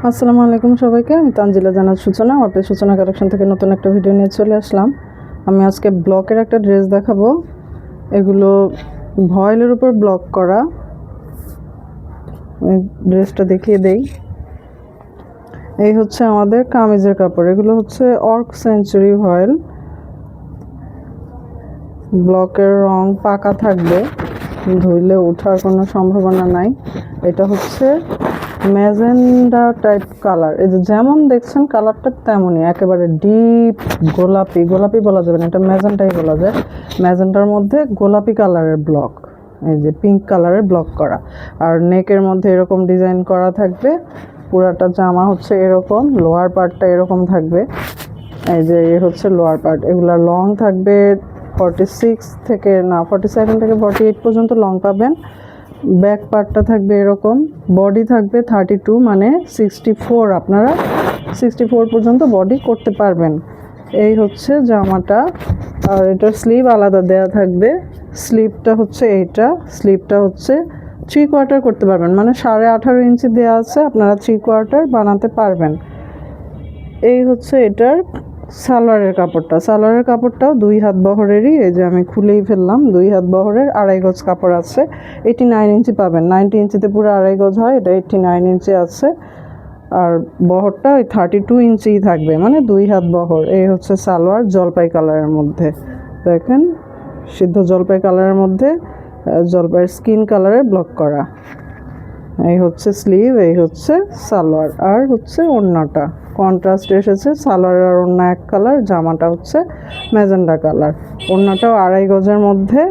আসসালামু আলাইকুম সবাইকে। আমি তানজিলা জান্নাত সূচনা, আমার পেজ সূচনা কালেকশন থেকে নতুন একটা ভিডিও নিয়ে চলে আসলাম। আমি আজকে ব্লকের একটা ড্রেস দেখাবো। এগুলো ভয়েলের উপর ব্লক করা। ড্রেসটা দেখিয়ে দেই। এই হচ্ছে আমাদের কামিজের কাপড়। এগুলো হচ্ছে অর্ক সেঞ্চুরি ভয়েল। ব্লকের রং পাকা থাকবে, ধুইলে ওঠার কোনো সম্ভাবনা নাই। এটা হচ্ছে ম্যাজেন্ডা টাইপ কালার। এই যে যেমন দেখছেন কালারটা তেমনই, একেবারে ডিপ গোলাপি। গোলাপি বলা যাবে না, এটা ম্যাজেন্ডাই বলা যায়। ম্যাজেন্ডার মধ্যে গোলাপি কালারের ব্লক, এই যে পিঙ্ক কালারের ব্লক করা। আর নেকের মধ্যে এরকম ডিজাইন করা থাকবে। পুরাটা জামা হচ্ছে এরকম, লোয়ার পার্টটা এরকম থাকবে। এই যে এই হচ্ছে লোয়ার পার্ট। এগুলা লং থাকবে 46 থেকে 47 থেকে 48 পর্যন্ত লং পাবেন। ব্যাক পার্টটা থাকবে এরকম, বডি থাকবে 32 মানে 64। আপনারা 64 পর্যন্ত বডি করতে পারবেন। এই হচ্ছে জামাটা। আর এটার স্লিভ আলাদা দেয়া থাকবে। স্লিভটা হচ্ছে এইটা, স্লিভটা হচ্ছে 3/4 করতে পারবেন, মানে 18.5 ইঞ্চি দেওয়া আছে, আপনারা 3/4 বানাতে পারবেন। এই হচ্ছে এটার সালোয়ারের কাপড়টা। সালোয়ারের কাপড়টাও 2 হাত বহরেরই। এই যে আমি খুলেই ফেললাম, 2 হাত বহরের 2.5 গজ কাপড় আছে। 89 ইঞ্চি পাবেন। 90 ইঞ্চিতে পুরো 2.5 গজ হয়, এটা 89 ইঞ্চি আছে। আর বহরটা ওই 32 ইঞ্চিই থাকবে, মানে 2 হাত বহর। এই হচ্ছে সালোয়ার, জলপাই কালারের মধ্যে। দেখেন, সিদ্ধ জলপাই কালারের মধ্যে জলপাইয়ের স্কিন কালারে ব্লক করা। এই হচ্ছে স্লিভ, এই হচ্ছে সালোয়ার। আর হচ্ছে ওড়নাটা কন্ট্রাস্ট এসেছে। সালোয়ার আর ওড়না এক কালার, জামাটা হচ্ছে ম্যাজেন্ডা কালার। ওড়নাটাও 2.5 গজের মধ্যে,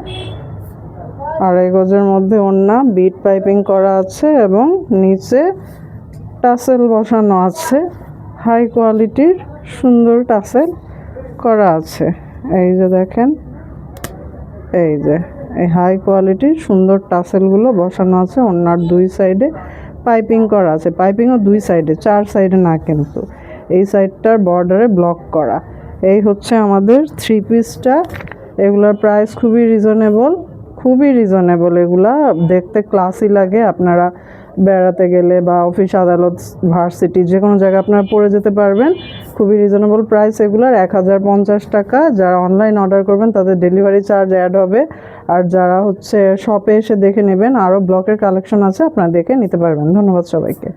2.5 গজের মধ্যে ওড়না। বিট পাইপিং করা আছে এবং নিচে টাসেল বসানো আছে। হাই কোয়ালিটির সুন্দর টাসেল করা আছে। এই যে দেখেন, এই যে এই হাই কোয়ালিটির সুন্দর টাসেলগুলো বসানো আছে। ওড়নার 2 সাইডে পাইপিং করা আছে। পাইপিংও 2 সাইডে, 4 সাইডে না, কিন্তু এই সাইডটার বর্ডারে ব্লক করা। এই হচ্ছে আমাদের 3 পিসটা। এগুলোর প্রাইস খুবই রিজনেবল, খুবই রিজনেবল। এগুলা দেখতে ক্লাসি লাগে। আপনারা বেড়াতে গেলে বা অফিস আদালত ভার্সিটি যে কোনো জায়গায় আপনারা পরে যেতে পারবেন। খুবই রিজনেবল প্রাইস এগুলার, 1050 টাকা। যারা অনলাইন অর্ডার করবেন তাদের ডেলিভারি চার্জ অ্যাড হবে। আর যারা হচ্ছে শপে এসে দেখে নেবেন, আরও ব্লকের কালেকশন আছে, আপনারা দেখে নিতে পারবেন। ধন্যবাদ সবাইকে।